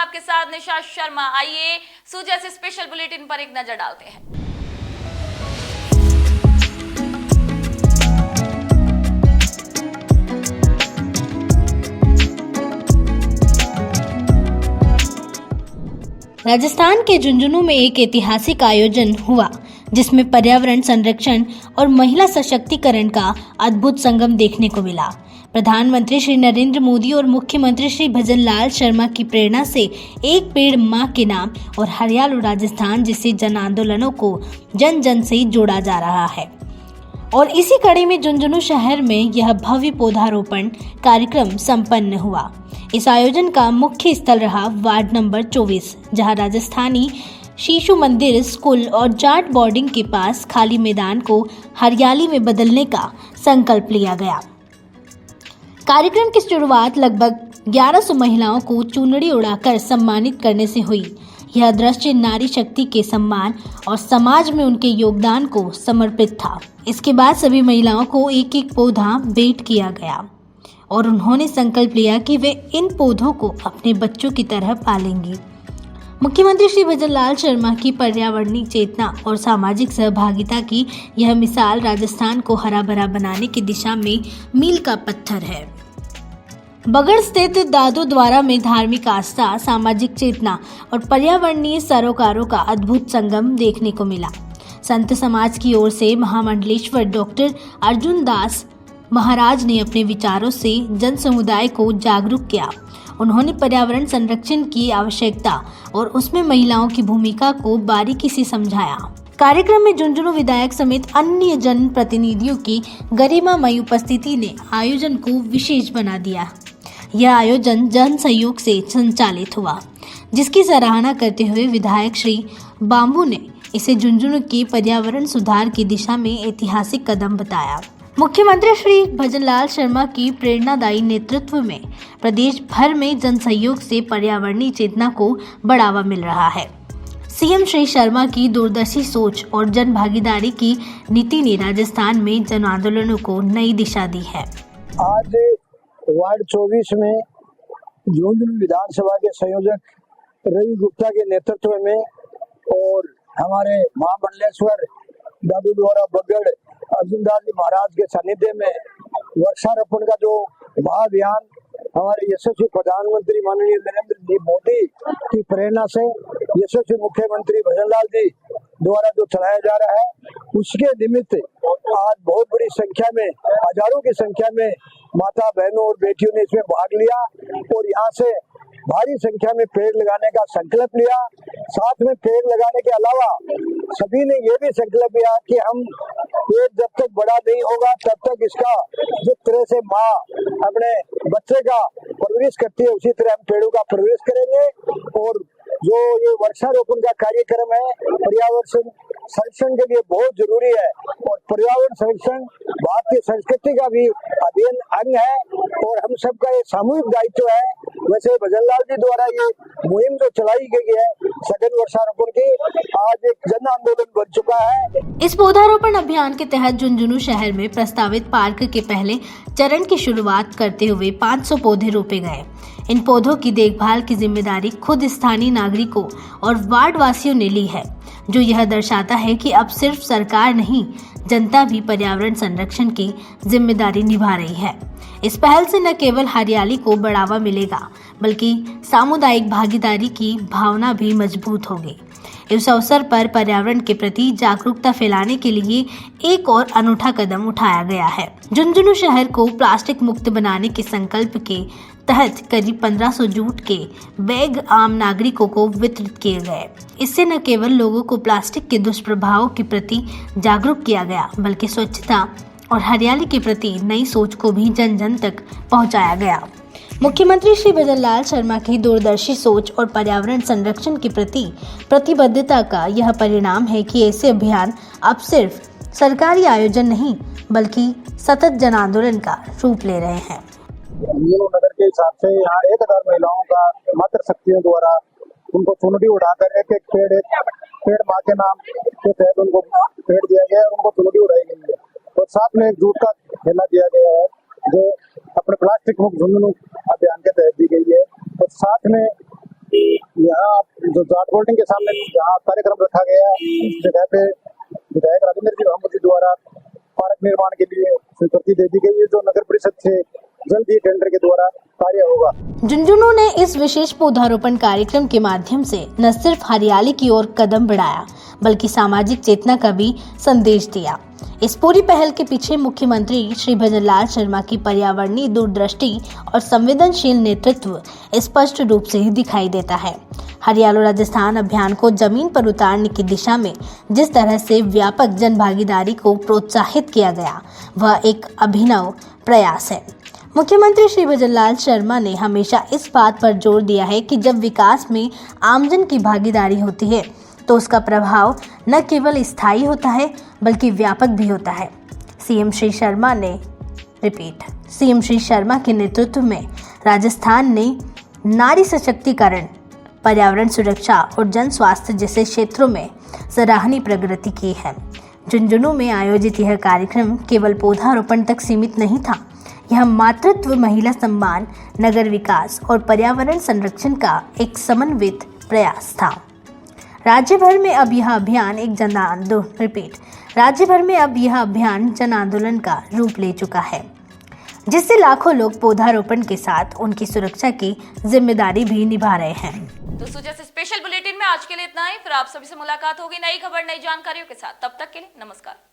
आपके साथ निशा शर्मा। आइए सूजा से स्पेशल बुलेटिन पर एक नजर डालते हैं। राजस्थान के झुंझुनू में एक ऐतिहासिक आयोजन हुआ जिसमें पर्यावरण संरक्षण और महिला सशक्तिकरण का अद्भुत संगम देखने को मिला। प्रधानमंत्री श्री नरेंद्र मोदी और मुख्यमंत्री श्री भजनलाल शर्मा की प्रेरणा से एक पेड़ मां के नाम और हरियाली राजस्थान जैसे जन आंदोलनों को जन जन से जोड़ा जा रहा है। और इसी कड़ी में झुंझुनू शहर में यह भव्य पौधारोपण कार्यक्रम संपन्न हुआ। इस आयोजन का मुख्य स्थल रहा वार्ड नंबर 24, जहां राजस्थानी शिशु मंदिर स्कूल और जाट बोर्डिंग के पास खाली मैदान को हरियाली में बदलने का संकल्प लिया गया। कार्यक्रम की शुरुआत लगभग 1100 महिलाओं को चुनरी उड़ाकर सम्मानित करने से हुई। यह दृश्य नारी शक्ति के सम्मान और समाज में उनके योगदान को समर्पित था। इसके बाद सभी महिलाओं को एक एक पौधा भेंट किया गया और उन्होंने संकल्प लिया कि वे इन पौधों को अपने बच्चों की तरह पालेंगी। मुख्यमंत्री श्री भजनलाल शर्मा की पर्यावरणीय चेतना और सामाजिक सहभागिता की यह मिसाल राजस्थान को हरा भरा बनाने की दिशा में मील का पत्थर है। बगड़ स्थित दादो द्वारा में धार्मिक आस्था, सामाजिक चेतना और पर्यावरणीय सरोकारों का अद्भुत संगम देखने को मिला। संत समाज की ओर से महामंडलेश्वर डॉक्टर अर्जुन दास महाराज ने अपने विचारों से जन समुदाय को जागरूक किया। उन्होंने पर्यावरण संरक्षण की आवश्यकता और उसमें महिलाओं की भूमिका को बारीकी से समझाया। कार्यक्रम में झुंझुनू विधायक समेत अन्य जन प्रतिनिधियों की गरिमामयी उपस्थिति ने आयोजन को विशेष बना दिया। यह आयोजन जन सहयोग से संचालित हुआ, जिसकी सराहना करते हुए विधायक श्री बाम्बू ने इसे झुंझुनू के पर्यावरण सुधार की दिशा में ऐतिहासिक कदम बताया। मुख्यमंत्री श्री भजनलाल शर्मा की प्रेरणादायी नेतृत्व में प्रदेश भर में जन सहयोग से पर्यावरणीय चेतना को बढ़ावा मिल रहा है। सीएम श्री शर्मा की दूरदर्शी सोच और जन भागीदारी की नीति ने राजस्थान में जन आंदोलनों को नई दिशा दी है। आज वार्ड 24 में झुंझुनू विधानसभा के संयोजक रवि गुप्ता के नेतृत्व में और हमारे महामंडलेश्वर दादू द्वारा बगड़ अर्जुन दास जी महाराज के सानिध्य में वृक्षारोपण का जो महाअभियान हमारे यशस्वी प्रधानमंत्री माननीय नरेंद्र जी मोदी की प्रेरणा से यशस्वी मुख्यमंत्री भजनलाल जी द्वारा जो चलाया जा रहा है, उसके निमित्त आज बहुत बड़ी संख्या में, हजारों की संख्या में माता बहनों और बेटियों ने इसमें भाग लिया और यहाँ से भारी संख्या में पेड़ लगाने का संकल्प लिया। साथ में पेड़ लगाने के अलावा सभी ने ये भी संकल्प लिया कि हम पेड़ जब तक बड़ा नहीं होगा तब तक इसका जिस तरह से माँ अपने बच्चे का परवरिश करती है उसी तरह हम पेड़ों का परवरिश करेंगे। और जो ये वृक्षारोपण का कार्यक्रम है पर्यावरण संरक्षण के लिए बहुत जरूरी है और पर्यावरण संरक्षण भारतीय संस्कृति का भी अभिन्न अंग है और हम सबका ये सामूहिक दायित्व है। वैसे भजनलाल जी द्वारा ये मुहिम जो चलाई गई है सघन वृक्षारोपण की, आज एक जन आंदोलन बन चुका है। इस पौधारोपण अभियान के तहत झुंझुनू शहर में प्रस्तावित पार्क के पहले चरण की शुरुआत करते हुए 500 पौधे रोपे गए। इन पौधों की देखभाल की जिम्मेदारी खुद स्थानीय नागरिकों और वार्ड वासियों ने ली है, जो यह दर्शाता है कि अब सिर्फ सरकार नहीं, जनता भी पर्यावरण संरक्षण की जिम्मेदारी निभा रही है। इस पहल से न केवल हरियाली को बढ़ावा मिलेगा, बल्कि सामुदायिक भागीदारी की भावना भी मजबूत होगी। इस अवसर पर पर्यावरण के प्रति जागरूकता फैलाने के लिए एक और अनूठा कदम उठाया गया है। झुंझुनू शहर को प्लास्टिक मुक्त बनाने के संकल्प के तहत करीब 1500 जूट के बैग आम नागरिकों को वितरित किए गए। इससे न केवल लोगों को प्लास्टिक के दुष्प्रभावों के प्रति जागरूक किया गया, बल्कि स्वच्छता और हरियाली के प्रति नई सोच को भी जन जन तक पहुंचाया गया। मुख्यमंत्री श्री भजनलाल शर्मा की दूरदर्शी सोच और पर्यावरण संरक्षण के प्रति प्रतिबद्धता का यह परिणाम है कि ऐसे अभियान अब सिर्फ सरकारी आयोजन नहीं, बल्कि सतत जन आंदोलन का रूप ले रहे हैं। नगर के हिसाब से यहाँ 1000 महिलाओं का मातृ शक्तियों द्वारा उनको चुनरी उड़ाकर एक पेड़ माँ के नाम के तहत उनको पेड़ दिया गया है, उनको चुनरी उड़ाई गई है और साथ में एक जूट का थैला दिया गया है जो अपने प्लास्टिक मुक्त झुंझुनू अभियान के तहत दी गई है। और साथ में यहाँ जो जाट बोर्डिंग के सामने जहाँ कार्यक्रम रखा गया इस जगह पे विधायक राजेंद्र जी भामू जी द्वारा पार्क निर्माण के लिए स्वीकृति दे दी गई है, जो नगर परिषद से जल्द ही टेंडर के द्वारा कार्य होगा। झुंझुनू ने इस विशेष पौधारोपण कार्यक्रम के माध्यम से न सिर्फ हरियाली की ओर कदम बढ़ाया बल्कि सामाजिक चेतना का भी संदेश दिया। इस पूरी पहल के पीछे मुख्यमंत्री श्री भजनलाल शर्मा की पर्यावरणीय दूरदृष्टि और संवेदनशील नेतृत्व स्पष्ट रूप से दिखाई देता है। हरियालो राजस्थान अभियान को जमीन पर उतारने की दिशा में जिस तरह से व्यापक जन भागीदारी को प्रोत्साहित किया गया वह एक अभिनव प्रयास है। मुख्यमंत्री श्री भजनलाल शर्मा ने हमेशा इस बात पर जोर दिया है कि जब विकास में आमजन की भागीदारी होती है तो उसका प्रभाव न केवल स्थायी होता है बल्कि व्यापक भी होता है। सीएम श्री शर्मा के नेतृत्व में राजस्थान ने नारी सशक्तिकरण, पर्यावरण सुरक्षा और जन स्वास्थ्य जैसे क्षेत्रों में सराहनीय प्रगति की है। झुंझुनू में आयोजित यह कार्यक्रम केवल पौधारोपण तक सीमित नहीं था। यह मातृत्व, महिला सम्मान, नगर विकास और पर्यावरण संरक्षण का एक समन्वित प्रयास था। राज्य भर में अब यह अभियान जन आंदोलन का रूप ले चुका है, जिससे लाखों लोग पौधारोपण के साथ उनकी सुरक्षा की जिम्मेदारी भी निभा रहे हैं। तो सुजा से स्पेशल बुलेटिन में आज के लिए इतना ही। फिर आप सभी से मुलाकात होगी नई खबर, नई जानकारियों के साथ। तब तक के लिए नमस्कार।